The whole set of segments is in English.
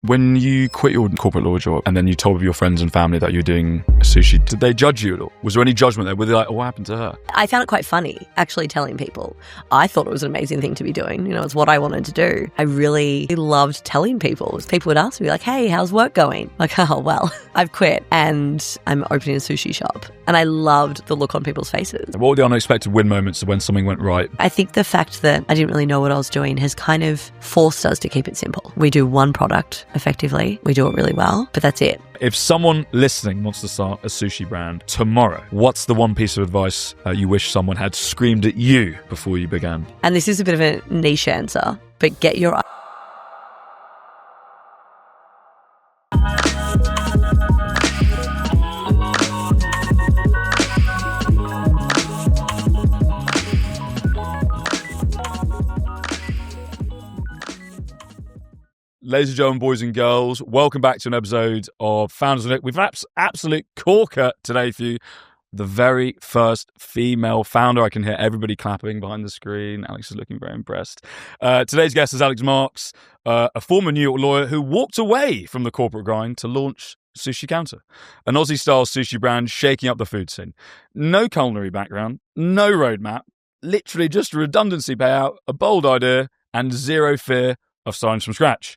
When you quit your corporate law job and then you told your friends and family that you're doing sushi, did they judge you at all? Was there any judgment there? Were they like, oh, what happened to her? I found it quite funny, actually, telling people. I thought it was an amazing thing to be doing. You know, it's what I wanted to do. I really loved telling people. People would ask me like, hey, how's work going? Like, oh, well, I've quit and I'm opening a sushi shop. And I loved the look on people's faces. What were the unexpected win moments when something went right? I think the fact that I didn't really know what I was doing has kind of forced us to keep it simple. We do one product effectively. We do it really well, but that's it. If someone listening wants to start a sushi brand tomorrow, what's the one piece of advice you wish someone had screamed at you before you began? And this is a bit of a niche answer, but get your... Ladies and gentlemen, boys and girls, welcome back to an episode of Founders Look. We've an absolute corker today for you. The very first female founder. I can hear everybody clapping behind the screen. Alex is looking very impressed. Today's guest is Alex Marks, a former New York lawyer who walked away from the corporate grind to launch Sushi Counter, an Aussie-style sushi brand shaking up the food scene. No culinary background, no roadmap, literally just a redundancy payout, a bold idea, and zero fear of starting from scratch.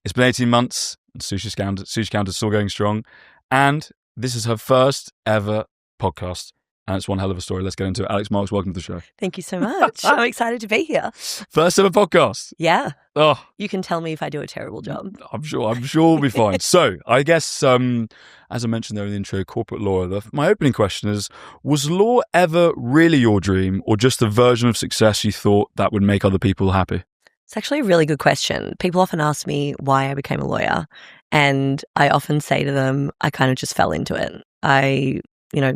It's been 18 months and Sushi Counter's still going strong. And this is her first ever podcast. And it's one hell of a story. Let's get into it. Alex Marks, welcome to the show. Thank you so much. I'm excited to be here. First ever podcast. Yeah. Oh, you can tell me if I do a terrible job. I'm sure we'll be fine. So I guess, as I mentioned there in the intro, corporate lawyer, my opening question is, was law ever really your dream or just a version of success you thought that would make other people happy? It's actually a really good question. People often ask me why I became a lawyer, and I often say to them, I kind of just fell into it. I,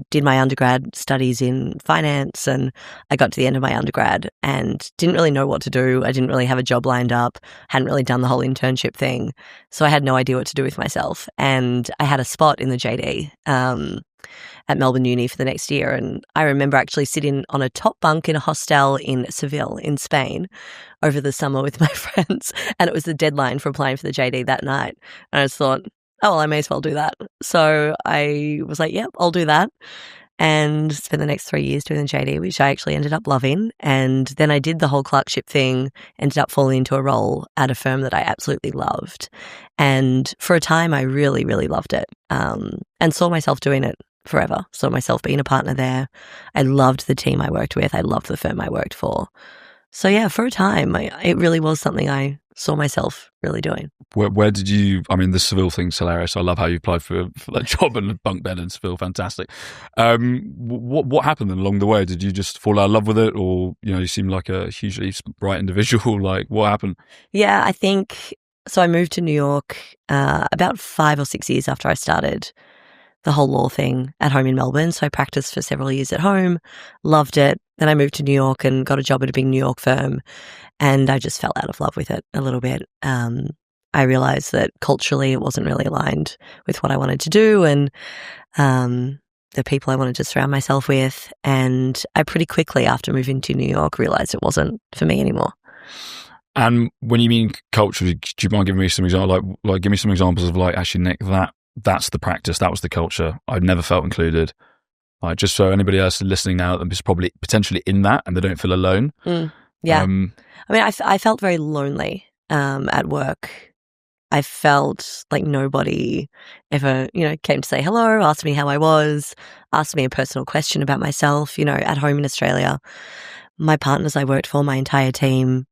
did my undergrad studies in finance, and I got to the end of my undergrad and didn't really know what to do. I didn't really have a job lined up, hadn't really done the whole internship thing. So I had no idea what to do with myself. And I had a spot in the JD at Melbourne Uni for the next year. And I remember actually sitting on a top bunk in a hostel in Seville in Spain over the summer with my friends. And it was the deadline for applying for the JD that night. And I just thought, oh, well, I may as well do that. So I was like, yep, I'll do that. And spent the next 3 years doing the JD, which I actually ended up loving. And then I did the whole clerkship thing, ended up falling into a role at a firm that I absolutely loved. And for a time, I really, really loved it, and saw myself doing it forever. Saw myself being a partner there. I loved the team I worked with. I loved the firm I worked for. So yeah, for a time, it really was something I saw myself really doing. Where did you, the Seville thing's hilarious. I love how you applied for that job and bunk bed in Seville. Fantastic. What happened then along the way? Did you just fall out of love with it, or, you seem like a hugely bright individual? Like, what happened? Yeah, I think, so I moved to New York about 5 or 6 years after I started the whole law thing at home in Melbourne. So I practiced for several years at home, loved it. Then I moved to New York and got a job at a big New York firm, and I just fell out of love with it a little bit. I realized that culturally it wasn't really aligned with what I wanted to do and the people I wanted to surround myself with. And I pretty quickly, after moving to New York, realized it wasn't for me anymore. And when you mean culturally, do you mind giving me some examples? Like give me some examples of actually, Nick, that's the practice, that was the culture. I'd never felt included. Just so anybody else listening now is probably potentially in that and they don't feel alone. Yeah. I felt very lonely at work. I felt like nobody ever, came to say hello, asked me how I was, asked me a personal question about myself. At home in Australia, my partners I worked for, my entire team,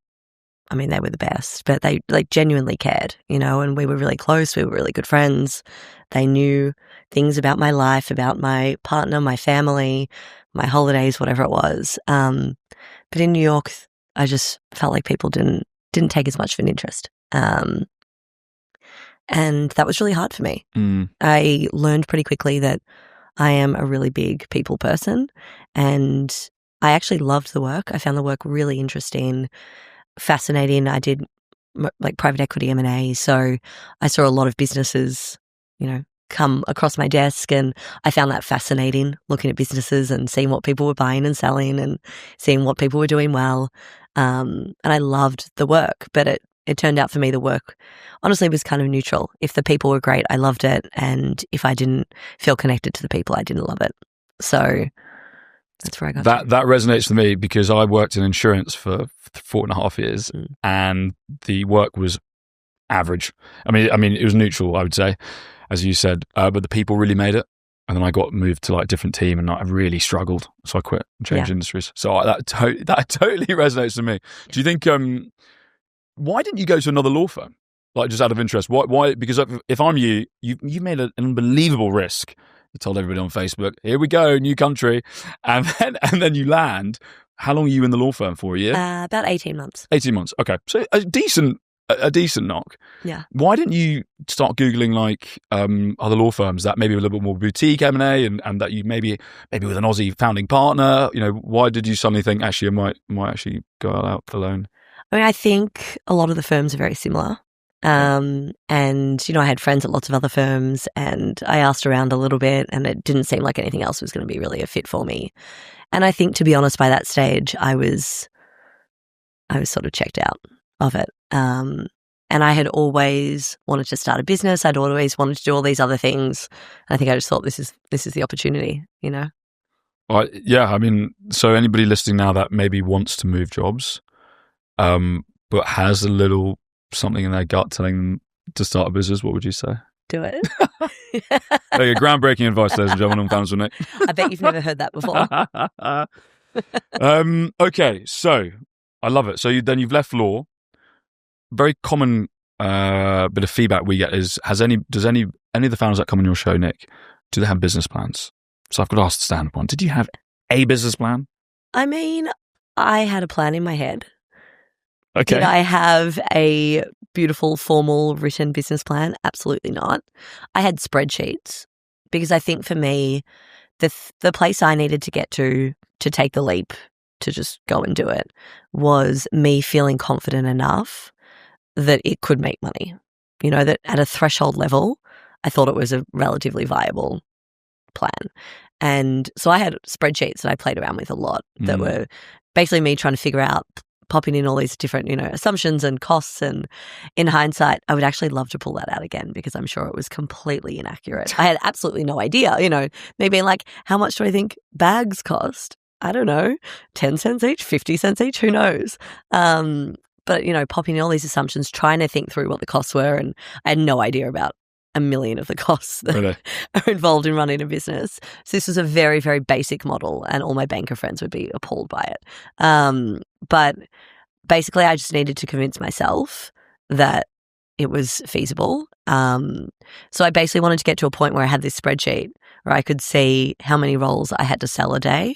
they were the best, but they genuinely cared, and we were really close. We were really good friends. They knew things about my life, about my partner, my family, my holidays, whatever it was. But in New York, I just felt like people didn't take as much of an interest. And that was really hard for me. I learned pretty quickly that I am a really big people person, and I actually loved the work. I found the work really interesting, fascinating. I did private equity M&A, so I saw a lot of businesses, come across my desk, and I found that fascinating, looking at businesses and seeing what people were buying and selling and seeing what people were doing well. And I loved the work, but it it turned out for me the work honestly was kind of neutral. If the people were great, I loved it. And if I didn't feel connected to the people, I didn't love it. So that's where I got that. That resonates with me because I worked in insurance for 4.5 years and the work was average. I mean, it was neutral, I would say, as you said, but the people really made it. And then I got moved to like a different team and I really struggled. So I quit and changed industries. So that totally resonates with me. Do you think, why didn't you go to another law firm? Like just out of interest, why? Because if I'm you made an unbelievable risk. You told everybody on Facebook, here we go, new country. And then you land. How long are you in the law firm for? A year? About 18 months. 18 months. Okay. So a decent knock. Yeah. Why didn't you start Googling like other law firms that maybe a little bit more boutique M&A and that you maybe with an Aussie founding partner? You know, why did you suddenly think actually I might actually go out alone? I mean, I think a lot of the firms are very similar. And, you know, I had friends at lots of other firms and I asked around a little bit and it didn't seem like anything else was going to be really a fit for me. And I think, to be honest, by that stage, I was sort of checked out of it. And I had always wanted to start a business. I'd always wanted to do all these other things. I think I just thought this is the opportunity, you know? Yeah. I mean, so anybody listening now that maybe wants to move jobs, but has a little something in their gut telling them to start a business, what would you say? Do it. There you go. Groundbreaking advice, ladies and gentlemen, on Founders with Nick. I bet you've never heard that before. Okay, so I love it. So you've left law. Very common bit of feedback we get is, does any of the founders that come on your show, Nick, do they have business plans? So I've got to ask the standard one. Did you have a business plan? I mean, I had a plan in my head. Okay. Did I have a beautiful, formal, written business plan? Absolutely not. I had spreadsheets because I think for me, the place I needed to get to take the leap, to just go and do it, was me feeling confident enough that it could make money. You know, that at a threshold level, I thought it was a relatively viable plan. And so I had spreadsheets that I played around with a lot that were basically me trying to figure out, popping in all these different, you know, assumptions and costs. And in hindsight, I would actually love to pull that out again because I'm sure it was completely inaccurate. I had absolutely no idea, you know, me being like, how much do I think bags cost? I don't know, 10 cents each, 50 cents each, who knows? But, you know, popping in all these assumptions, trying to think through what the costs were. And I had no idea about a million of the costs that are involved in running a business. So this was a very, very basic model and all my banker friends would be appalled by it. But basically I just needed to convince myself that it was feasible. So I basically wanted to get to a point where I had this spreadsheet where I could see how many rolls I had to sell a day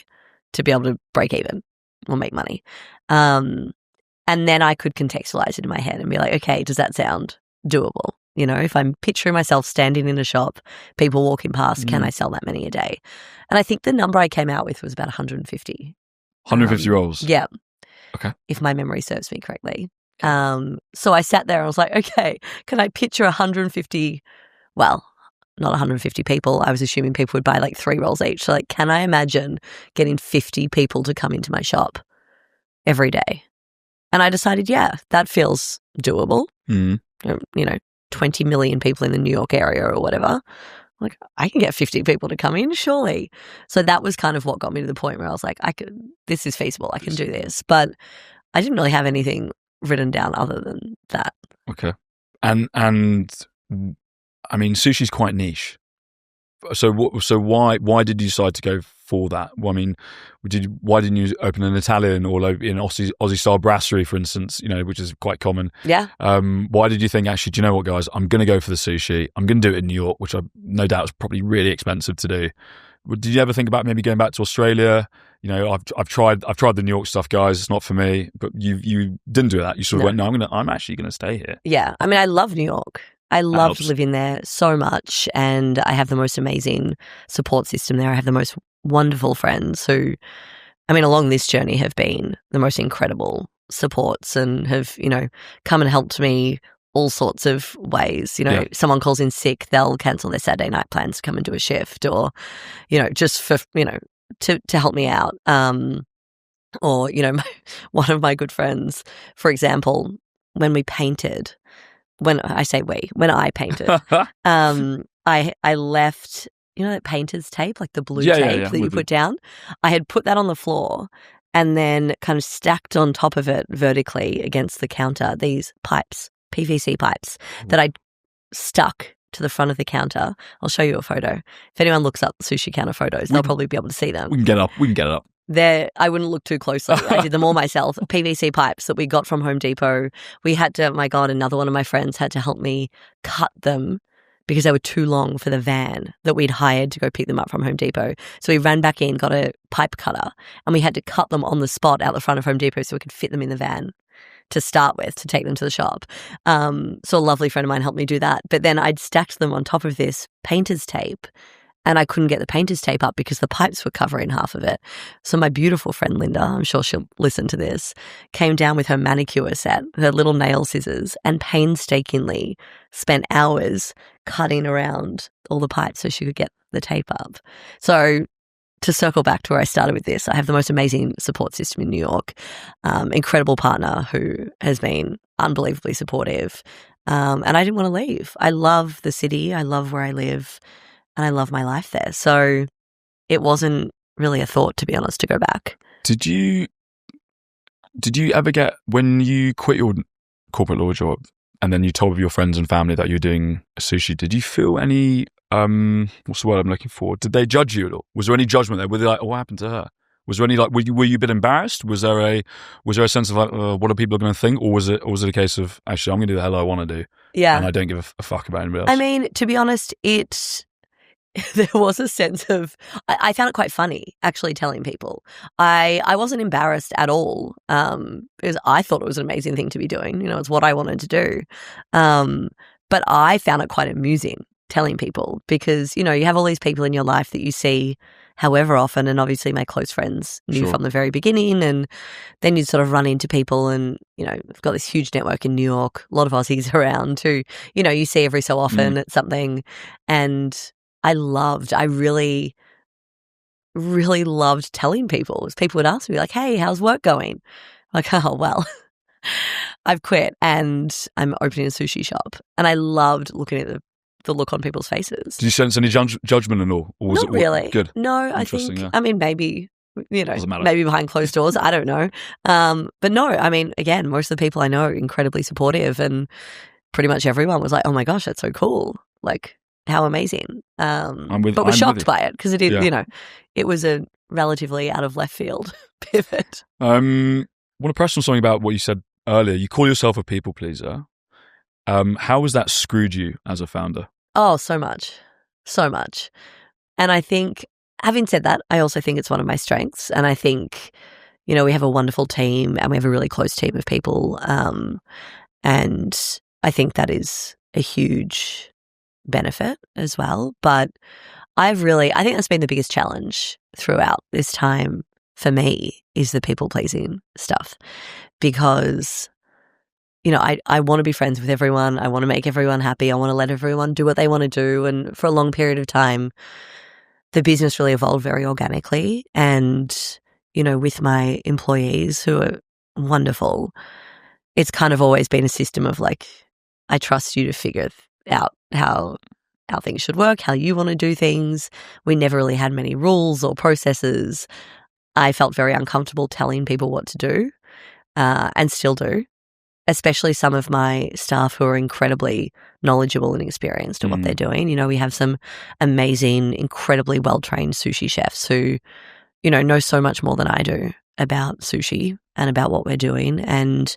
to be able to break even or make money. And then I could contextualize it in my head and be like, okay, does that sound doable? You know, if I'm picturing myself standing in a shop, people walking past, can I sell that many a day? And I think the number I came out with was about 150. 150 rolls? Yeah. Okay. If my memory serves me correctly. So I sat there and was like, okay, can I picture 150, well, not 150 people. I was assuming people would buy like 3 rolls each. So like, can I imagine getting 50 people to come into my shop every day? And I decided, yeah, that feels doable. You know, 20 million people in the New York area or whatever. Like, I can get 50 people to come in, surely. So that was kind of what got me to the point where I was like, this is feasible. I can do this. But I didn't really have anything written down other than that. Okay. And I mean, sushi's quite niche. So why did you decide to go for that? Well, I mean, why didn't you open an Italian or in Aussie-style brasserie, for instance, you know, which is quite common? Yeah. Why did you think, actually, do you know what, guys? I'm going to go for the sushi. I'm going to do it in New York, which I no doubt is probably really expensive to do. Did you ever think about maybe going back to Australia? You know, I've tried the New York stuff, guys. It's not for me. But you didn't do that. You sort of went, no, I'm actually going to stay here. Yeah. I mean, I love New York. I loved living there so much, and I have the most amazing support system there. I have the most wonderful friends who, I mean, along this journey have been the most incredible supports and have, you know, come and helped me all sorts of ways. You know, someone calls in sick, they'll cancel their Saturday night plans to come and do a shift, or, you know, just for, you know, to help me out. Or, you know, one of my good friends, for example, when we painted, when I painted, I left, that painter's tape, like the blue tape that you put down. I had put that on the floor and then kind of stacked on top of it vertically against the counter these pipes, PVC pipes, that I'd stuck to the front of the counter. I'll show you a photo. If anyone looks up Sushi Counter photos, they'll probably be able to see them. We can get it up. I wouldn't look too closely. I did them all myself. PVC pipes that we got from Home Depot. We had to, my God, another one of my friends had to help me cut them because they were too long for the van that we'd hired to go pick them up from Home Depot. So we ran back in, got a pipe cutter, and we had to cut them on the spot out the front of Home Depot so we could fit them in the van to start with, to take them to the shop. So a lovely friend of mine helped me do that. But then I'd stacked them on top of this painter's tape, and I couldn't get the painter's tape up because the pipes were covering half of it. So my beautiful friend Linda, I'm sure she'll listen to this, came down with her manicure set, her little nail scissors, and painstakingly spent hours cutting around all the pipes so she could get the tape up. So to circle back to where I started with this, I have the most amazing support system in New York, incredible partner who has been unbelievably supportive, and I didn't want to leave. I love the city, I love where I live, and I love my life there. So it wasn't really a thought, to be honest, to go back. Did you ever get, when you quit your corporate law job and then you told your friends and family that you were doing sushi, did you feel any, what's the word I'm looking for? Did they judge you at all? Was there any judgment there? Were they like, oh, what happened to her? Was there any, like, were you a bit embarrassed? Was there a sense of like, what are people going to think? Or was it a case of, actually, I'm going to do the hell I want to do. Yeah. And I don't give a fuck about anybody else? I mean, to be honest, there was a sense of, I found it quite funny actually telling people. I wasn't embarrassed at all, because I thought it was an amazing thing to be doing. It's what I wanted to do. But I found it quite amusing telling people because, you have all these people in your life that you see however often, and obviously my close friends knew from the very beginning, and then you'd sort of run into people and, we've got this huge network in New York, a lot of Aussies around who, you see every so often at something, and I really, really loved telling people. People would ask me like, hey, how's work going? I'm like, oh, well, I've quit and I'm opening a sushi shop. And I loved looking at the look on people's faces. Did you sense any judgment at all? Or was Not really. Good. No, I think, yeah. I mean, maybe, maybe behind closed doors. I don't know. But no, I mean, again, most of the people I know are incredibly supportive, and pretty much everyone was like, oh my gosh, that's so cool. Like, how amazing. But we're shocked by it because it is, it was a relatively out of left field pivot. I want to press on something about what you said earlier. You call yourself a people pleaser. How has that screwed you as a founder? Oh, so much. So much. And I think, having said that, I also think it's one of my strengths. And I think, we have a wonderful team and we have a really close team of people. And I think that is a huge benefit as well. But I think that's been the biggest challenge throughout this time for me is the people pleasing stuff, because I want to be friends with everyone. I want to make everyone happy. I want to let everyone do what they want to do. And for a long period of time, the business really evolved very organically. And, with my employees who are wonderful, it's kind of always been a system of like, I trust you to figure out how things should work, how you want to do things. We never really had many rules or processes. I felt very uncomfortable telling people what to do, and still do, especially some of my staff who are incredibly knowledgeable and experienced at what they're doing. We have some amazing, incredibly well-trained sushi chefs who, know so much more than I do about sushi and about what we're doing. And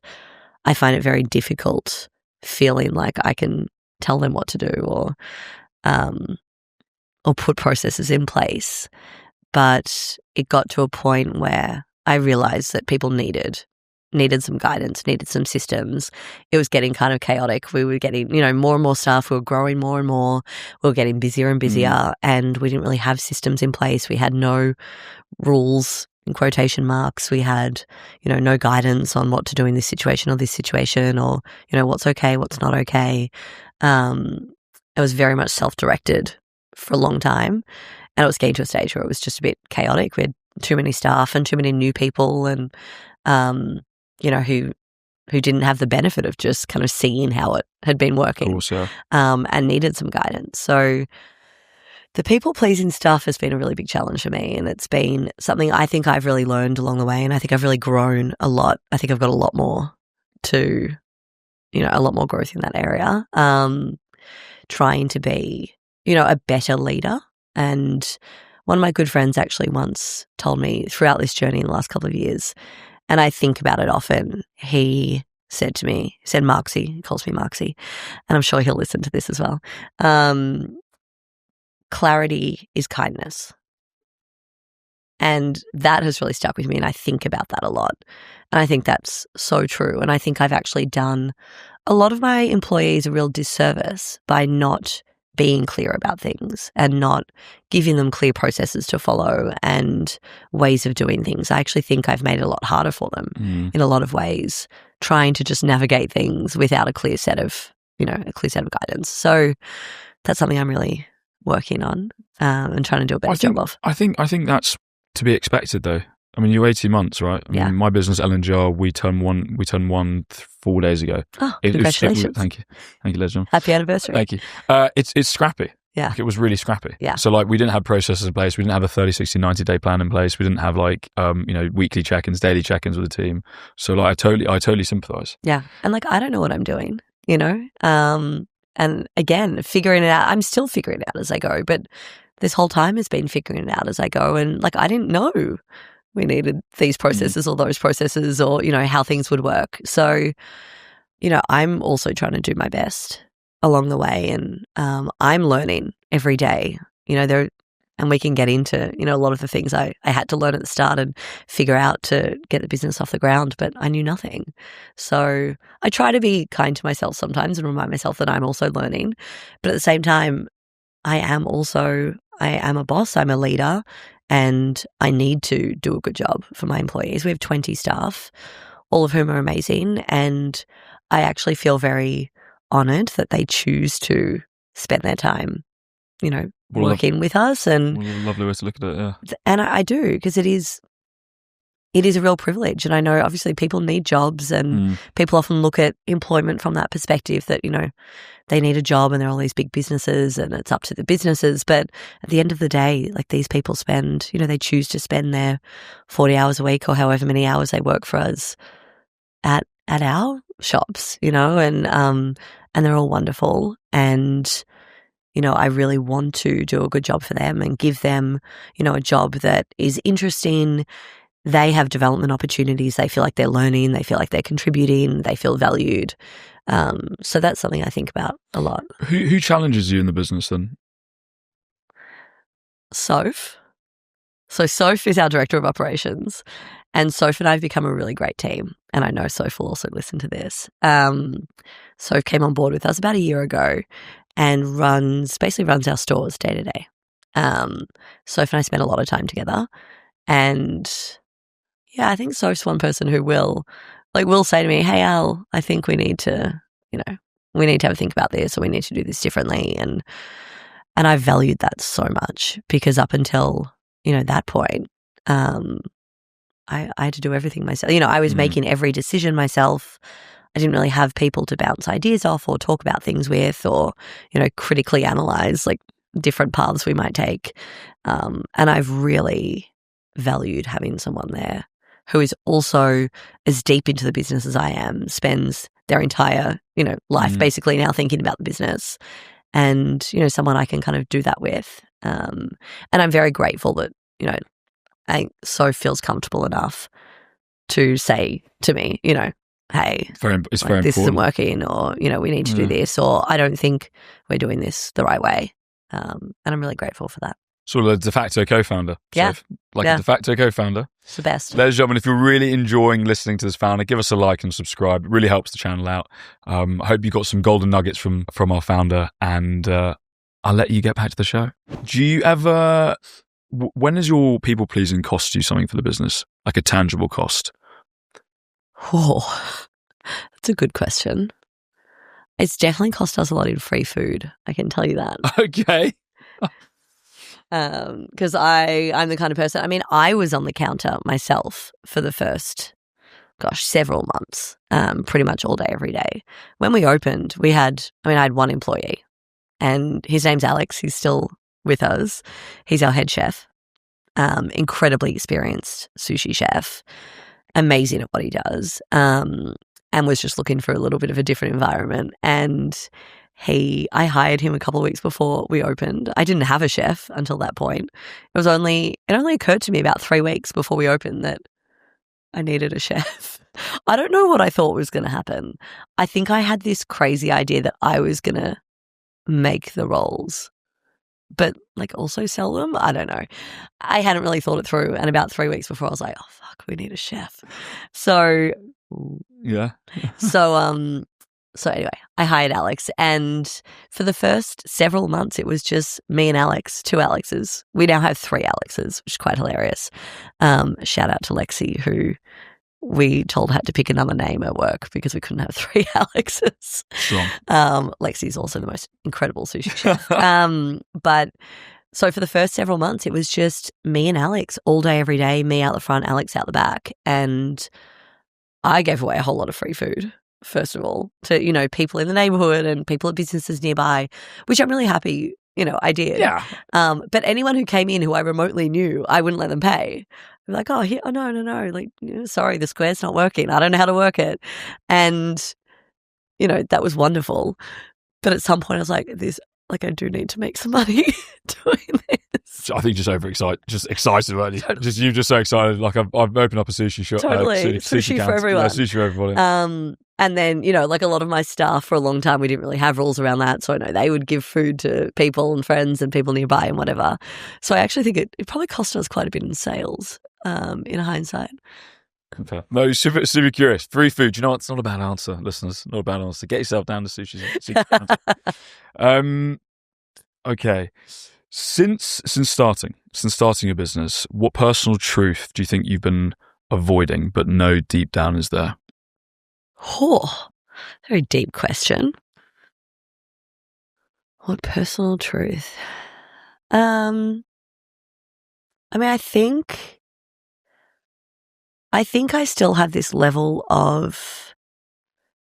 I find it very difficult feeling like I can tell them what to do or put processes in place. But it got to a point where I realized that people needed some guidance, needed some systems. It was getting kind of chaotic. We were getting, more and more staff. We were growing more and more. We were getting busier and busier, and we didn't really have systems in place. We had no rules, in quotation marks. We had, no guidance on what to do in this situation or what's okay, what's not okay. It was very much self-directed for a long time, and it was getting to a stage where it was just a bit chaotic. We had too many staff and too many new people, and who who didn't have the benefit of just kind of seeing how it had been working. Of course, yeah. And needed some guidance. So the people-pleasing stuff has been a really big challenge for me, and it's been something I think I've really learned along the way, and I think I've really grown a lot. I think I've got a lot more a lot more growth in that area. Trying to be, a better leader. And one of my good friends actually once told me throughout this journey in the last couple of years, and I think about it often, he said to me, he said, Marksy, he calls me Marksy, and I'm sure he'll listen to this as well. Clarity is kindness. And that has really stuck with me, and I think about that a lot. And I think that's so true. And I think I've actually done a lot of my employees a real disservice by not being clear about things and not giving them clear processes to follow and ways of doing things. I actually think I've made it a lot harder for them in a lot of ways, trying to just navigate things without a clear set of guidance. So that's something I'm really working on and trying to do a better job of. I think that's to be expected, though. I mean, you're 18 months, right? I mean, my business, L&J, we turned one 4 days ago. Oh, congratulations. Thank you, legend. Happy anniversary. Thank you. It's scrappy. Yeah. Like, it was really scrappy. Yeah. So, like, we didn't have processes in place. We didn't have a 30, 60, 90-day plan in place. We didn't have, like, weekly check-ins, daily check-ins with the team. So, like, I totally sympathize. Yeah. And, like, I don't know what I'm doing, and again, figuring it out. I'm still figuring it out as I go, but this whole time has been figuring it out as I go. And, like, I didn't know we needed these processes or those processes or, how things would work. So, I'm also trying to do my best along the way, and I'm learning every day, and we can get into, a lot of the things I had to learn at the start and figure out to get the business off the ground, but I knew nothing. So I try to be kind to myself sometimes and remind myself that I'm also learning. But at the same time, I am a boss, I'm a leader, and I need to do a good job for my employees. We have 20 staff, all of whom are amazing, and I actually feel very honoured that they choose to spend their time, working with us. And what a lovely way to look at it, yeah. And I do, because it is a real privilege. And I know obviously people need jobs, and people often look at employment from that perspective that, they need a job and there are all these big businesses and it's up to the businesses. But at the end of the day, like, these people spend, they choose to spend their 40 hours a week or however many hours they work for us at our shops, and they're all wonderful. And, I really want to do a good job for them and give them, a job that is interesting. They have development opportunities. They feel like they're learning. They feel like they're contributing. They feel valued. So that's something I think about a lot. Who challenges you in the business then? Soph. So Soph is our director of operations, and Soph and I have become a really great team. And I know Soph will also listen to this. Soph came on board with us about a year ago and runs our stores day to day. Soph and I spend a lot of time together, and yeah, I think Soph's one person who will say to me, "Hey Al, I think we need to have a think about this, or we need to do this differently." And I valued that so much, because up until, that point, I had to do everything myself. I was making every decision myself. I didn't really have people to bounce ideas off or talk about things with, or, critically analyze like different paths we might take. And I've really valued having someone there who is also as deep into the business as I am, spends their entire, life basically now thinking about the business, and, someone I can kind of do that with. And I'm very grateful that, I think Soph feels comfortable enough to say to me, hey, it's very this important. isn't working, or, we need to do this, or I don't think we're doing this the right way. And I'm really grateful for that. Sort of a de facto co-founder. Yeah. A de facto co-founder. It's the best. Ladies and gentlemen, if you're really enjoying listening to this founder, give us a like and subscribe. It really helps the channel out. I hope you got some golden nuggets from our founder, and I'll let you get back to the show. Do you ever, when has your people pleasing cost you something for the business? Like a tangible cost? Oh, that's a good question. It's definitely cost us a lot in free food. I can tell you that. Okay. Because I'm the kind of person, I mean, I was on the counter myself for the first several months, pretty much all day, every day. When we opened, I had one employee, and his name's Alex. He's still with us. He's our head chef, incredibly experienced sushi chef, amazing at what he does, and was just looking for a little bit of a different environment. And I hired him a couple of weeks before we opened. I didn't have a chef until that point. It only occurred to me about 3 weeks before we opened that I needed a chef. I don't know what I thought was going to happen. I think I had this crazy idea that I was going to make the rolls, but like also sell them. I don't know. I hadn't really thought it through. And about 3 weeks before, I was like, oh, fuck, we need a chef. So, yeah. So anyway, I hired Alex, and for the first several months, it was just me and Alex, 2 Alexes. We now have 3 Alexes, which is quite hilarious. Shout out to Lexi, who we told had to pick another name at work because we couldn't have 3 Alexes. Strong. Lexi is also the most incredible sushi chef. But so for the first several months, it was just me and Alex all day, every day, me out the front, Alex out the back. And I gave away a whole lot of free food, first of all, to, people in the neighborhood and people at businesses nearby, which I'm really happy, I did. Yeah. But anyone who came in who I remotely knew, I wouldn't let them pay. They're like, oh, no. Like, sorry, the square's not working. I don't know how to work it. And, that was wonderful. But at some point I was like, I do need to make some money doing this. I think just overexcited, just excited, weren't you? Totally. You're just so excited. Like I've opened up a sushi shop. Totally. Sushi for everyone. Yeah, sushi for everybody. And then, like a lot of my staff for a long time, we didn't really have rules around that. So I know they would give food to people and friends and people nearby and whatever. So I actually think it probably cost us quite a bit in sales, in hindsight. Okay. No, super, super curious. Free food. You know what? It's not a bad answer, listeners. Not a bad answer. Get yourself down to Sushi Counter. Okay. Since starting your business, what personal truth do you think you've been avoiding but know deep down is there? Oh, very deep question. What personal truth? I think I still have this level of,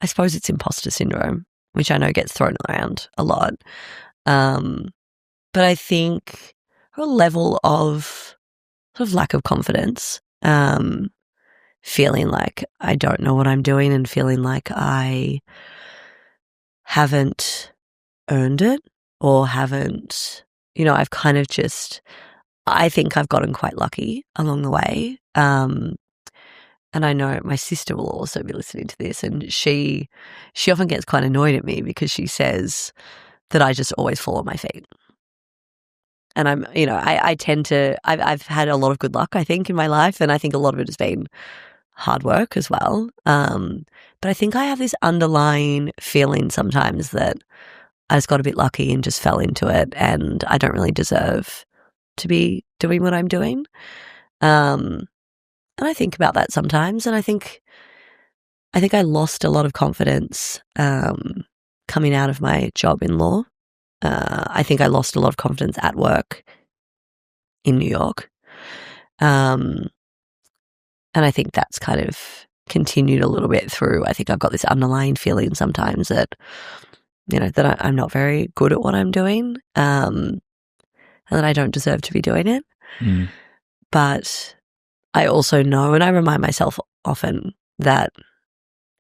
I suppose it's imposter syndrome, which I know gets thrown around a lot. But I think a level of sort of lack of confidence, feeling like I don't know what I'm doing and feeling like I haven't earned it or haven't, I've kind of I think I've gotten quite lucky along the way. And I know my sister will also be listening to this, and she often gets quite annoyed at me because she says that I just always fall on my feet. And I tend to, I've had a lot of good luck, I think, in my life. And I think a lot of it has been hard work as well. But I think I have this underlying feeling sometimes that I just got a bit lucky and just fell into it. And I don't really deserve to be doing what I'm doing. And I think about that sometimes. And I think I lost a lot of confidence coming out of my job in law. I think I lost a lot of confidence at work in New York. And I think that's kind of continued a little bit through. I think I've got this underlying feeling sometimes that, that I'm not very good at what I'm doing, and that I don't deserve to be doing it. Mm. But I also know, and I remind myself often, that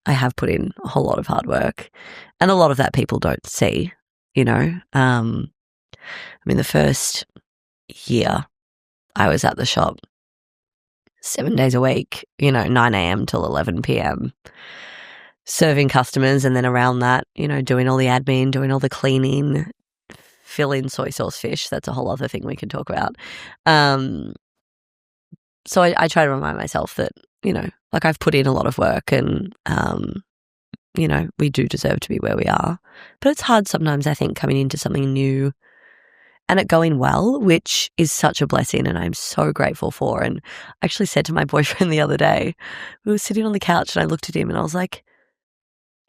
I have put in a whole lot of hard work, and a lot of that people don't see. The first year I was at the shop 7 days a week, 9 a.m. till 11 p.m. serving customers, and then around that, doing all the admin, doing all the cleaning, filling soy sauce fish. That's a whole other thing we can talk about. So I try to remind myself that, I've put in a lot of work, and we do deserve to be where we are. But it's hard sometimes, I think, coming into something new and it going well, which is such a blessing, and I'm so grateful for. And I actually said to my boyfriend the other day, we were sitting on the couch and I looked at him and I was like,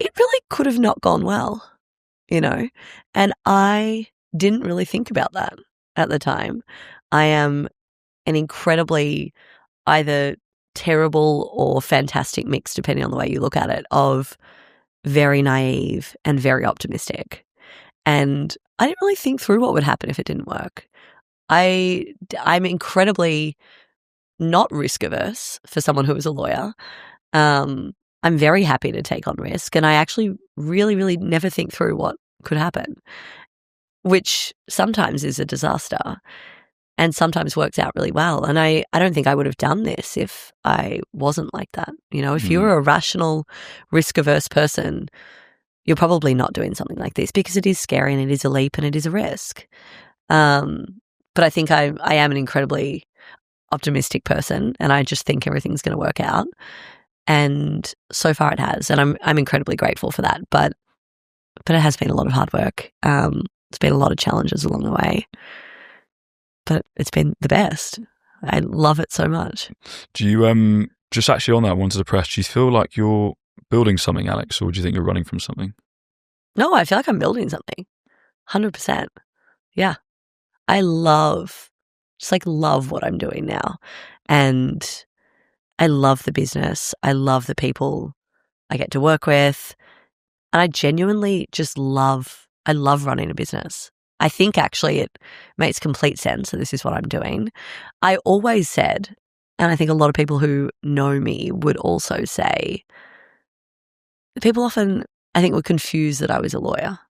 it really could have not gone well, And I didn't really think about that at the time. I am an incredibly either terrible or fantastic mix, depending on the way you look at it, of very naive and very optimistic. And I didn't really think through what would happen if it didn't work. I'm incredibly not risk averse for someone who is a lawyer. I'm very happy to take on risk, and I actually really, really never think through what could happen, which sometimes is a disaster and sometimes works out really well. And I don't think I would have done this if I wasn't like that. If you were a rational, risk-averse person, you're probably not doing something like this because it is scary and it is a leap and it is a risk. But I think I am an incredibly optimistic person, and I just think everything's going to work out. And so far it has, and I'm incredibly grateful for that. But it has been a lot of hard work. It's been a lot of challenges along the way, but it's been the best. I love it so much. Do you just actually on that one to the press? Do you feel like you're building something, Alex, or do you think you're running from something? No, I feel like I'm building something. 100%. Yeah. I love what I'm doing now. And I love the business. I love the people I get to work with. And I genuinely just love running a business. I think actually it makes complete sense that this is what I'm doing. I always said, and I think a lot of people who know me would also say, people often, I think, were confused that I was a lawyer,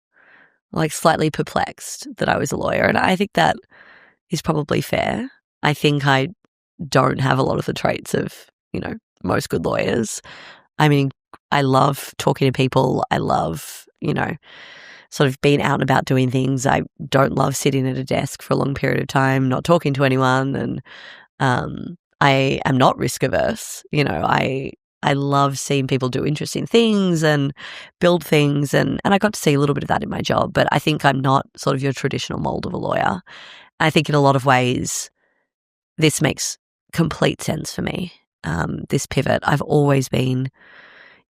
like slightly perplexed that I was a lawyer. And I think that is probably fair. I think I don't have a lot of the traits of, most good lawyers. I mean, I love talking to people. I love, sort of being out and about doing things. I don't love sitting at a desk for a long period of time, not talking to anyone. And I am not risk averse. I love seeing people do interesting things and build things. And I got to see a little bit of that in my job. But I think I'm not sort of your traditional mold of a lawyer. I think in a lot of ways, this makes complete sense for me. This pivot, I've always been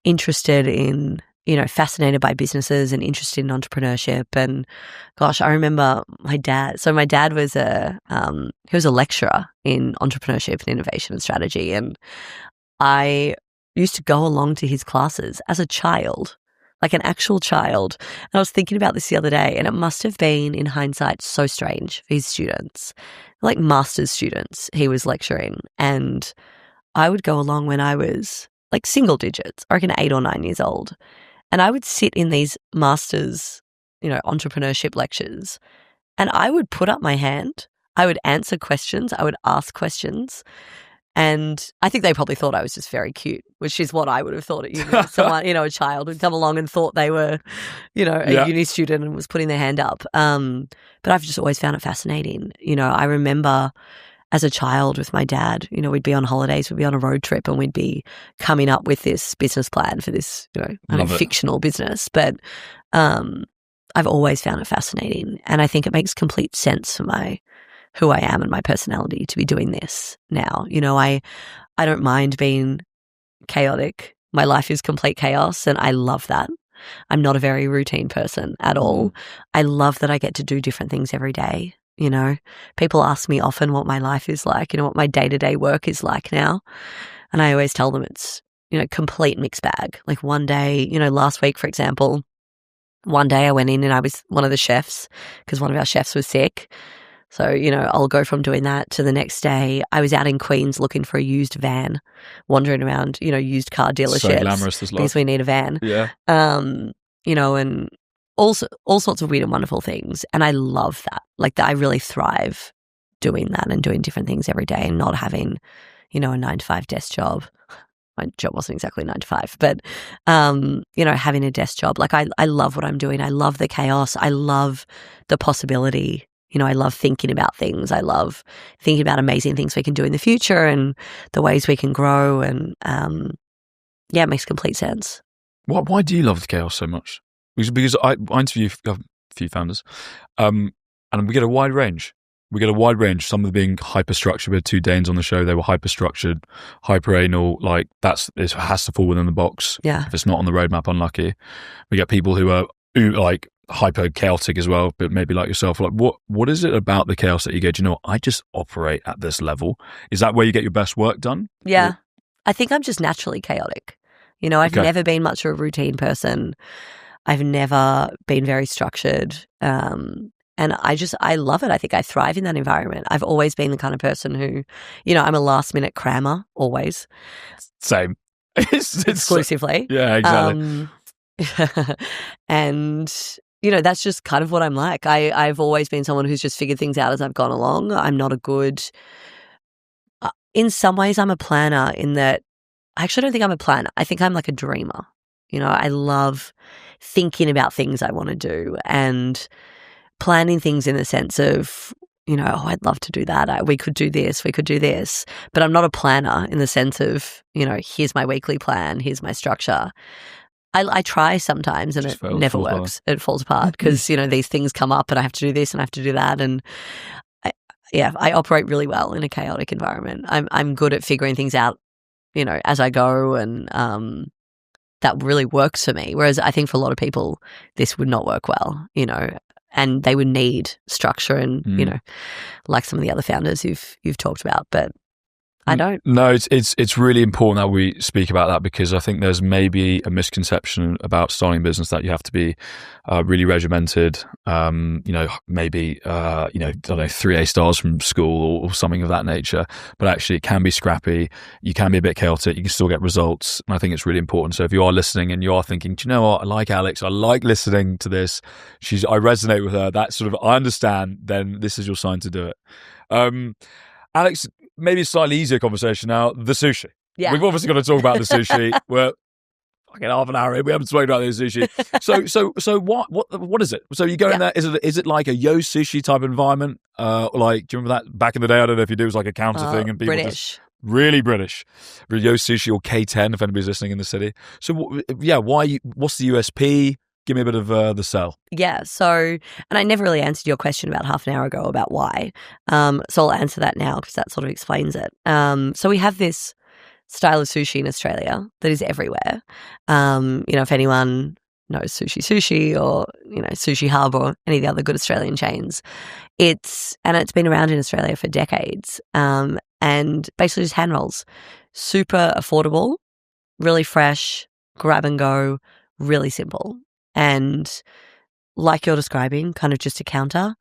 interested in, fascinated by businesses and interested in entrepreneurship. And gosh, I remember my dad. So my dad was he was a lecturer in entrepreneurship and innovation and strategy. And I used to go along to his classes as a child, like an actual child. And I was thinking about this the other day, and it must have been, in hindsight, so strange for his students, like master's students he was lecturing. And I would go along when I was like single digits, I reckon 8 or 9 years old. And I would sit in these master's, entrepreneurship lectures, and I would put up my hand. I would answer questions. I would ask questions. And I think they probably thought I was just very cute, which is what I would have thought at uni. Someone, a child would come along and thought they were, a uni student and was putting their hand up. But I've just always found it fascinating. I remember as a child with my dad, we'd be on holidays, we'd be on a road trip, and we'd be coming up with this business plan for this, fictional business. But I've always found it fascinating. And I think it makes complete sense for who I am and my personality to be doing this now. I don't mind being chaotic. My life is complete chaos, and I love that. I'm not a very routine person at all. I love that I get to do different things every day. People ask me often what my life is like, what my day-to-day work is like now. And I always tell them it's, complete mixed bag. Like one day, last week, for example, one day I went in and I was one of the chefs because one of our chefs was sick. So, I'll go from doing that to the next day. I was out in Queens looking for a used van, wandering around, used car dealerships. So glamorous, this life. Because we need a van. Yeah. And all sorts of weird and wonderful things. And I love that. Like, I really thrive doing that and doing different things every day and not having, a 9-to-5 desk job. My job wasn't exactly 9 to 5, but, having a desk job. Like, I love what I'm doing. I love the chaos. I love the possibility. I love thinking about things. I love thinking about amazing things we can do in the future and the ways we can grow. And, it makes complete sense. Why do you love the chaos so much? Because I interview a few founders, and we get a wide range. Some of them being hyper-structured. We had 2 Danes on the show. They were hyper-structured, hyper-anal. Like, it has to fall within the box. Yeah. If it's not on the roadmap, unlucky. We get people who are like hyper-chaotic as well, but maybe like yourself. Like, what is it about the chaos that you go, I just operate at this level? Is that where you get your best work done? Yeah. I think I'm just naturally chaotic. I've Okay. never been much of a routine person. I've never been very structured. And I love it. I think I thrive in that environment. I've always been the kind of person who, I'm a last minute crammer, always. Same. It's Exclusively. yeah, exactly. And, that's just kind of what I'm like. I've always been someone who's just figured things out as I've gone along. I'm not a good, in some ways I'm a planner in that I actually don't think I'm a planner. I think I'm like a dreamer. I love thinking about things I want to do and planning things in the sense of, I'd love to do that. We could do this. We could do this. But I'm not a planner in the sense of, here's my weekly plan. Here's my structure. I try sometimes and it never works. It falls apart because, these things come up and I have to do this and I have to do that. And I operate really well in a chaotic environment. I'm good at figuring things out, as I go, and that really works for me. Whereas I think for a lot of people, this would not work well, and they would need structure and, like some of the other founders you've talked about, but I don't. No, it's really important that we speak about that because I think there's maybe a misconception about starting a business that you have to be really regimented. Maybe I don't know, 3 A stars from school or something of that nature. But actually, it can be scrappy. You can be a bit chaotic. You can still get results, and I think it's really important. So if you are listening and you are thinking, do you know what? I like Alex. I like listening to this. I resonate with her. That sort of I understand. Then this is your sign to do it. Alex, maybe a slightly easier conversation now. The sushi. Yeah. We've obviously got to talk about the sushi. We're fucking half an hour in. We haven't spoken about the sushi. So what is it? So you go in there. Is it like a yo sushi type environment? Like, do you remember that back in the day? I don't know if you do. It was like a counter thing and people British. Really British. Yo sushi or K10 if anybody's listening in the city. So what's the USP? Give me a bit of the sell. Yeah. So, and I never really answered your question about half an hour ago about why. So I'll answer that now because that sort of explains it. So we have this style of sushi in Australia that is everywhere. If anyone knows Sushi or, Sushi Hub or any of the other good Australian chains, it's been around in Australia for decades. And basically just hand rolls. Super affordable, really fresh, grab and go, really simple. And like you're describing, kind of just a counter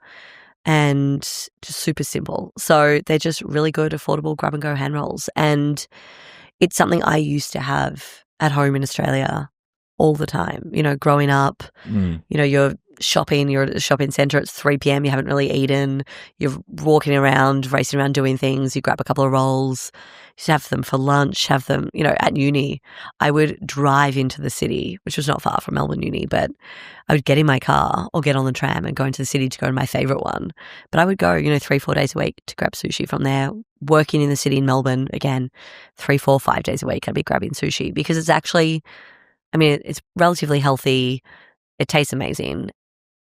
and just super simple. So they're just really good, affordable grab and go hand rolls. And it's something I used to have at home in Australia all the time. Growing up, you're shopping, you're at a shopping centre, it's 3 p.m, you haven't really eaten, you're walking around, racing around doing things, you grab a couple of rolls, you have them for lunch, have them, at uni. I would drive into the city, which was not far from Melbourne Uni, but I would get in my car or get on the tram and go into the city to go to my favourite one. But I would go, 3-4 days a week to grab sushi from there. Working in the city in Melbourne, again, 3, 4, 5 days a week, I'd be grabbing sushi because it's actually, it's relatively healthy. It tastes amazing.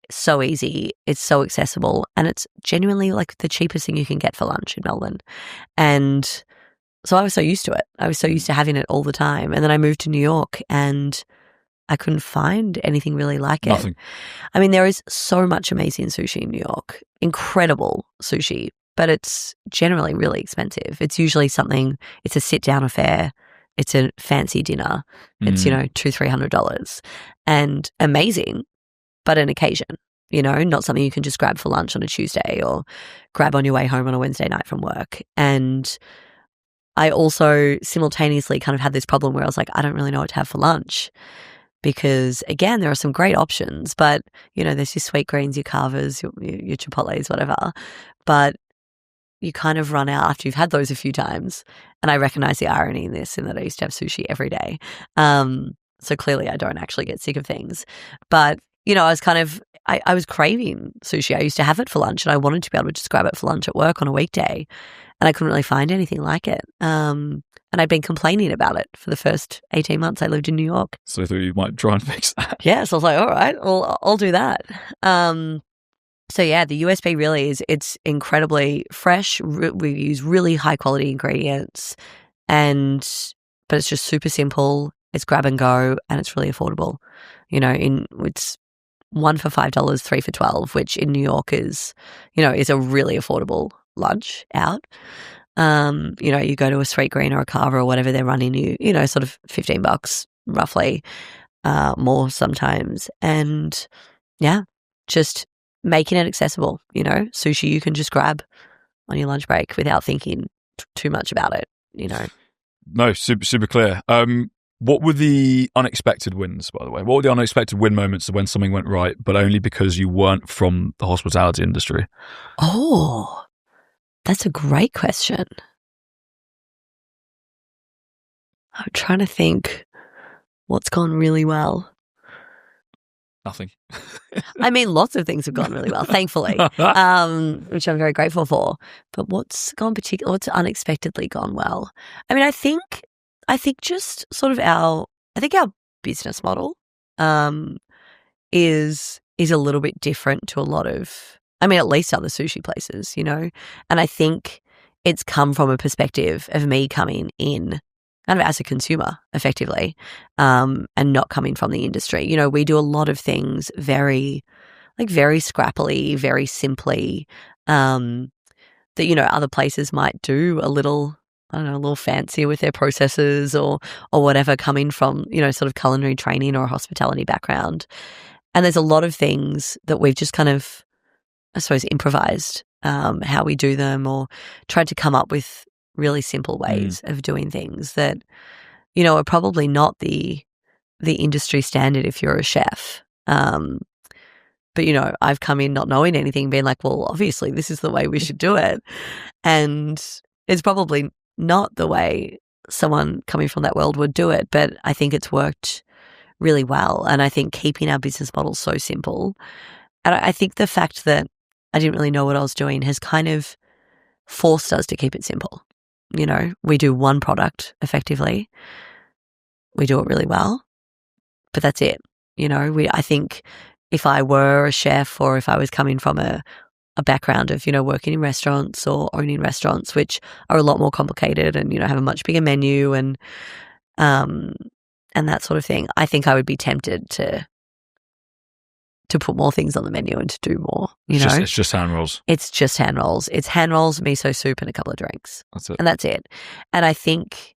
It's so easy. It's so accessible. And it's genuinely like the cheapest thing you can get for lunch in Melbourne. And so I was so used to it. I was so used to having it all the time. And then I moved to New York and I couldn't find anything really like it. Nothing. There is so much amazing sushi in New York. Incredible sushi. But it's generally really expensive. It's usually it's a sit-down affair. It's a fancy dinner. It's, $200-$300 and amazing, but an occasion, not something you can just grab for lunch on a Tuesday or grab on your way home on a Wednesday night from work. And I also simultaneously kind of had this problem where I was like, I don't really know what to have for lunch because, again, there are some great options, but, there's your sweet greens, your carvers, your chipotles, whatever. But you kind of run out after you've had those a few times. And I recognize the irony in this, in that I used to have sushi every day. So clearly I don't actually get sick of things. But, I was I was craving sushi. I used to have it for lunch and I wanted to be able to just grab it for lunch at work on a weekday. And I couldn't really find anything like it. And I'd been complaining about it for the first 18 months I lived in New York. So I thought you might try and fix that. Yeah, so I was like, all right, I'll do that. So yeah, the USP really is it's incredibly fresh. We use really high quality ingredients, but it's just super simple. It's grab and go, and it's really affordable. It's 1 for $5, 3 for $12, which in New York is a really affordable lunch out. You go to a Sweet Green or a Carver or whatever, they're running you, sort of $15 roughly, more sometimes. And yeah, just making it accessible, sushi you can just grab on your lunch break without thinking too much about it, No, super clear. What were the unexpected wins, by the way? What were the unexpected win moments of when something went right, but only because you weren't from the hospitality industry? Oh, that's a great question. I'm trying to think what's gone really well. Nothing. I mean, lots of things have gone really well, thankfully, which I'm very grateful for. But what's unexpectedly gone well? I mean, I think just sort of our business model is a little bit different to a lot of, at least other sushi places, And I think it's come from a perspective of me coming in kind of as a consumer, effectively, and not coming from the industry. We do a lot of things very scrappily, very simply, that, other places might do a little, a little fancier with their processes or whatever, coming from, sort of culinary training or a hospitality background. And there's a lot of things that we've just kind of, I suppose, improvised how we do them, or tried to come up with really simple ways of doing things that, are probably not the industry standard if you're a chef. But, I've come in not knowing anything, being like, well, obviously this is the way we should do it. And it's probably not the way someone coming from that world would do it, but I think it's worked really well. And I think keeping our business model so simple, and I think the fact that I didn't really know what I was doing has kind of forced us to keep it simple. We do one product effectively. We do it really well, but that's it. I think if I were a chef, or if I was coming from a background of, working in restaurants or owning restaurants, which are a lot more complicated and, have a much bigger menu and that sort of thing, I think I would be tempted to put more things on the menu and to do more, It's just hand rolls. It's just hand rolls. It's hand rolls, miso soup, and a couple of drinks. That's it. And that's it. And I think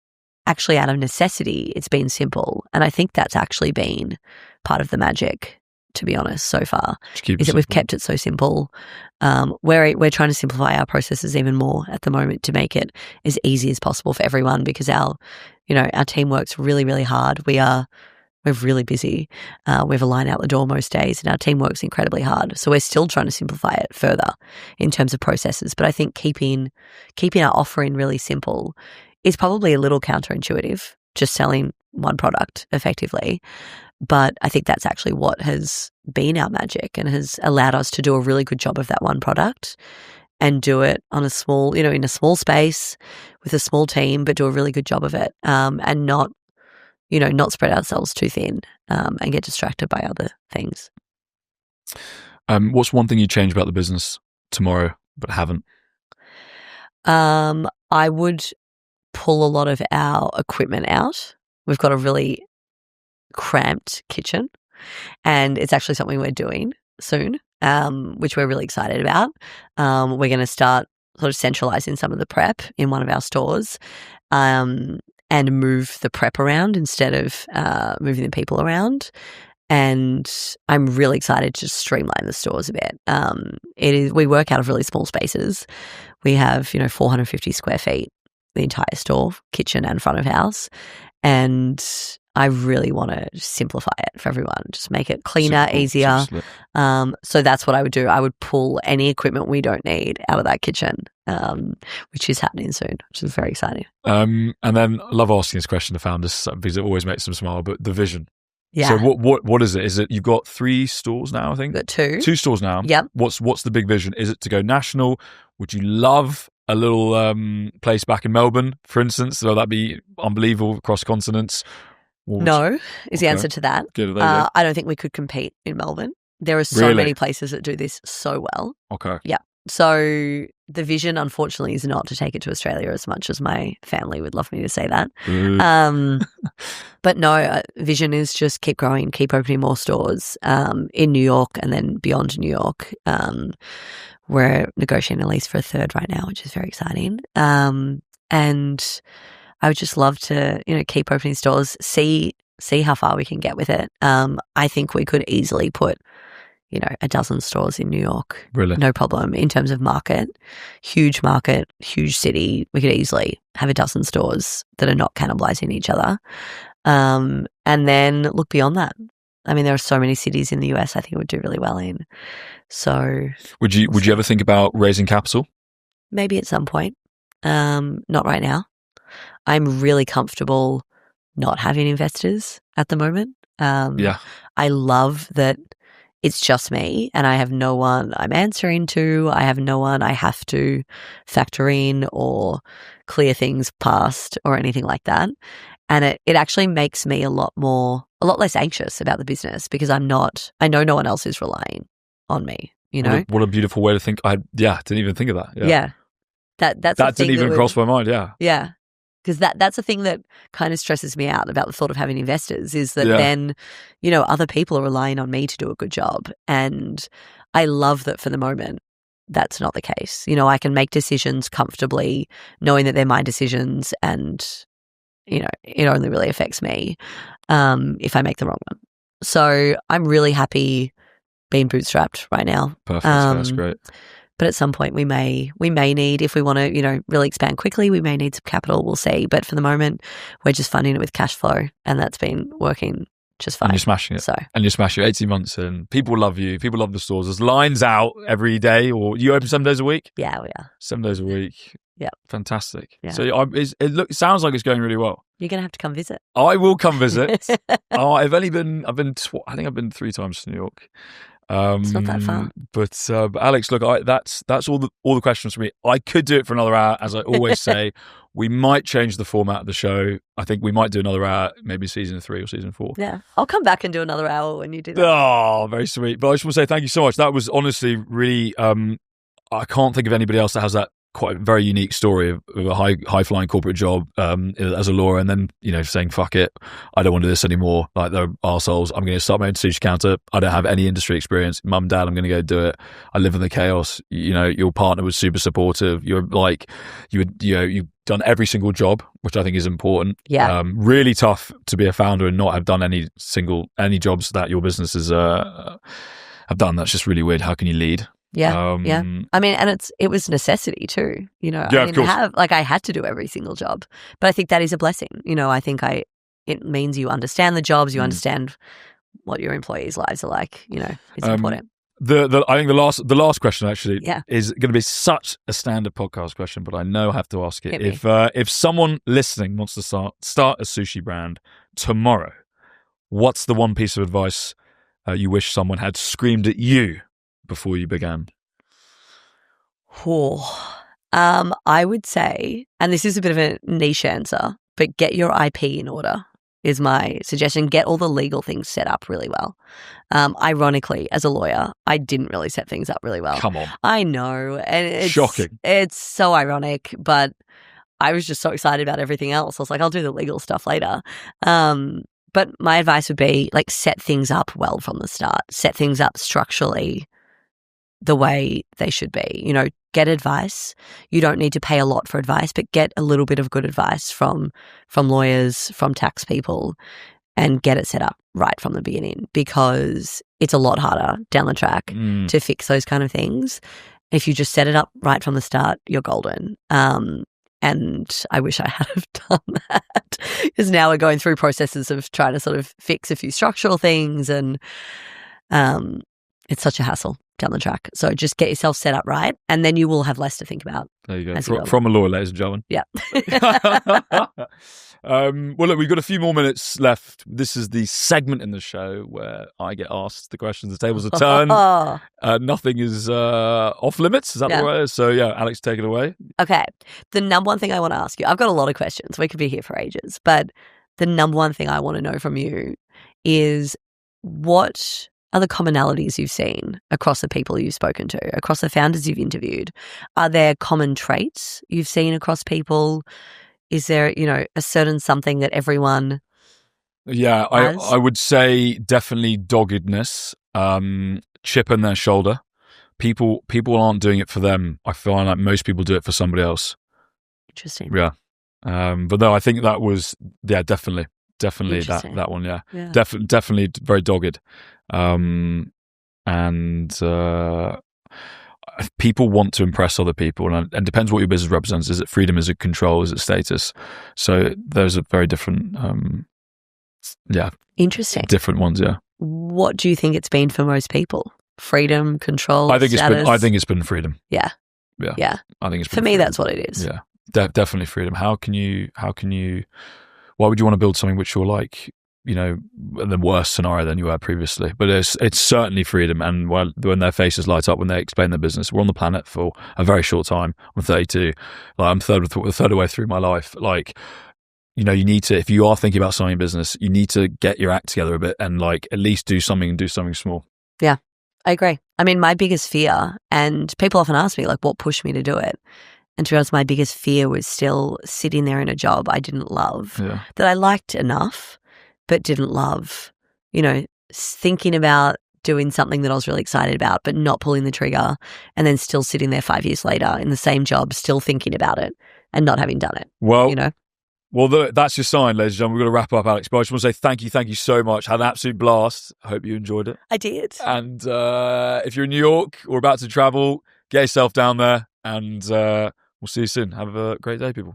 actually out of necessity, it's been simple. And I think that's actually been part of the magic, to be honest, so far, is that we've kept it so simple. We're trying to simplify our processes even more at the moment to make it as easy as possible for everyone, because our team works really, really hard. We're really busy. We have a line out the door most days, and our team works incredibly hard. So we're still trying to simplify it further in terms of processes. But I think keeping our offering really simple is probably a little counterintuitive, just selling one product effectively. But I think that's actually what has been our magic and has allowed us to do a really good job of that one product and do it on a small, in a small space with a small team, but do a really good job of it, and not spread ourselves too thin, and get distracted by other things. What's one thing you change about the business tomorrow but haven't? I would pull a lot of our equipment out. We've got a really cramped kitchen, and it's actually something we're doing soon, which we're really excited about. We're going to start sort of centralizing some of the prep in one of our stores, and move the prep around instead of moving the people around. And I'm really excited to streamline the stores a bit. We work out of really small spaces. We have 450 square feet, the entire store, kitchen and front of house, and I really want to simplify it for everyone, just make it cleaner, easier. So that's what I would do. I would pull any equipment we don't need out of that kitchen, which is happening soon, which is very exciting. And then I love asking this question to founders because it always makes them smile, but the vision. Yeah. So what is it? Is it you've got 3 stores now, I think? Got 2. 2 stores now. Yep. What's the big vision? Is it to go national? Would you love a little place back in Melbourne, for instance? So that'd be unbelievable across continents. No, is the answer to that. Good, I don't think we could compete in Melbourne. There are so many places that do this so well. Okay. Yeah. So the vision, unfortunately, is not to take it to Australia, as much as my family would love me to say that. But no, vision is just keep growing, keep opening more stores in New York and then beyond New York. we're negotiating a lease for a third right now, which is very exciting. And I would just love to, keep opening stores, see how far we can get with it. I think we could easily put, a dozen stores in New York. Really? No problem in terms of market, huge city. We could easily have a dozen stores that are not cannibalizing each other. And then look beyond that. I mean, there are so many cities in the US I think it would do really well in. So would you ever think about raising capital? Maybe at some point. Not right now. I'm really comfortable not having investors at the moment. I love that it's just me and I have no one I'm answering to. I have no one I have to factor in or clear things past or anything like that. And it actually makes me a lot less anxious about the business because I know no one else is relying on me, What a beautiful way to think. Didn't even think of that. Yeah. That didn't even cross my mind. Yeah. Yeah. Because that's a thing that kind of stresses me out about the thought of having investors is that then, other people are relying on me to do a good job. And I love that for the moment, that's not the case. I can make decisions comfortably, knowing that they're my decisions and, it only really affects me if I make the wrong one. So I'm really happy being bootstrapped right now. Perfect. That's great. But at some point we may need, if we want to, really expand quickly, we may need some capital. We'll see. But for the moment, we're just funding it with cash flow, and that's been working just fine. And you're smashing it. And you're smashing it. 18 months in. People love you. People love the stores. There's lines out every day, or you open 7 days a week? Yeah, we are. 7 days a week. Yeah. Fantastic. Yeah. So it sounds like it's going really well. You're going to have to come visit. I will come visit. I've been 3 times to New York. It's not that far. But Alex, look, that's all the questions for me. I could do it for another hour, as I always say. We might change the format of the show. I think we might do another hour, maybe season 3 or season 4. Yeah, I'll come back and do another hour when you do that. Oh, very sweet. But I just want to say thank you so much. That was honestly really. I can't think of anybody else that has that quite a very unique story of a high flying corporate job as a lawyer, and then saying fuck it, I don't want to do this anymore, like they're arseholes, I'm going to start my own sushi counter, I don't have any industry experience, mum, dad, I'm going to go do it, I live in the chaos. Your partner was super supportive, you've done every single job, which I think is important. Really tough to be a founder and not have done any jobs that your businesses have done. That's just really weird. How can you lead? Yeah. I mean, and it was necessity too, of course. I had to do every single job, but I think that is a blessing. I think it means you understand the jobs, you understand what your employees' lives are like, it's important. I think the last question actually is going to be such a standard podcast question, but I know I have to ask it. If someone listening wants to start a sushi brand tomorrow, what's the one piece of advice you wish someone had screamed at you before you began? I would say, and this is a bit of a niche answer, but get your IP in order is my suggestion. Get all the legal things set up really well. Ironically, as a lawyer, I didn't really set things up really well. Come on. I know. And it's shocking. It's so ironic, but I was just so excited about everything else. I was like, I'll do the legal stuff later. But my advice would be set things up well from the start. Set things up structurally the way they should be. Get advice. You don't need to pay a lot for advice, but get a little bit of good advice from lawyers, from tax people, and get it set up right from the beginning, because it's a lot harder down the track to fix those kind of things. If you just set it up right from the start, you're golden. And I wish I had have done that, because now we're going through processes of trying to sort of fix a few structural things, and it's such a hassle down the track. So just get yourself set up right, and then you will have less to think about. There you go. From a lawyer, ladies and gentlemen. Yeah. Well, look, we've got a few more minutes left. This is the segment in the show where I get asked the questions. The tables are turned. Nothing is off limits. Is that the way? So, Alex, take it away. Okay. The number one thing I want to ask you, I've got a lot of questions. We could be here for ages. But the number one thing I want to know from you is, what are the commonalities you've seen across the people you've spoken to, across the founders you've interviewed? Are there common traits you've seen across people? Is there, a certain something that everyone has? I would say definitely doggedness, chip on their shoulder, people aren't doing it for them. I find like most people do it for somebody else. Interesting. Yeah. But no, I think that was, definitely that one. Yeah. Definitely very dogged. People want to impress other people, and it depends what your business represents. Is it freedom? Is it control? Is it status? So those are very different. Interesting. Different ones. Yeah. What do you think it's been for most people? Freedom, control, I think status? I think it's been freedom. Yeah. I think it's been for me. freedom. That's what it is. Yeah, definitely freedom. How can you? Why would you want to build something which you're like, in the worst scenario than you were previously? But it's certainly freedom. And when their faces light up when they explain their business, we're on the planet for a very short time. I'm 32. Like I'm third way through my life. Like, you need to, if you are thinking about starting a business, you need to get your act together a bit and like at least do something small. Yeah, I agree. I mean, my biggest fear, and people often ask me like, what pushed me to do it? And to be honest, my biggest fear was still sitting there in a job I didn't love, that I liked enough, but didn't love, thinking about doing something that I was really excited about, but not pulling the trigger, and then still sitting there 5 years later in the same job, still thinking about it and not having done it. Well, Well, that's your sign, ladies and gentlemen. We're going to wrap up, Alex. But I just want to say thank you so much. Had an absolute blast. I hope you enjoyed it. I did. And if you're in New York or about to travel, get yourself down there, and we'll see you soon. Have a great day, people.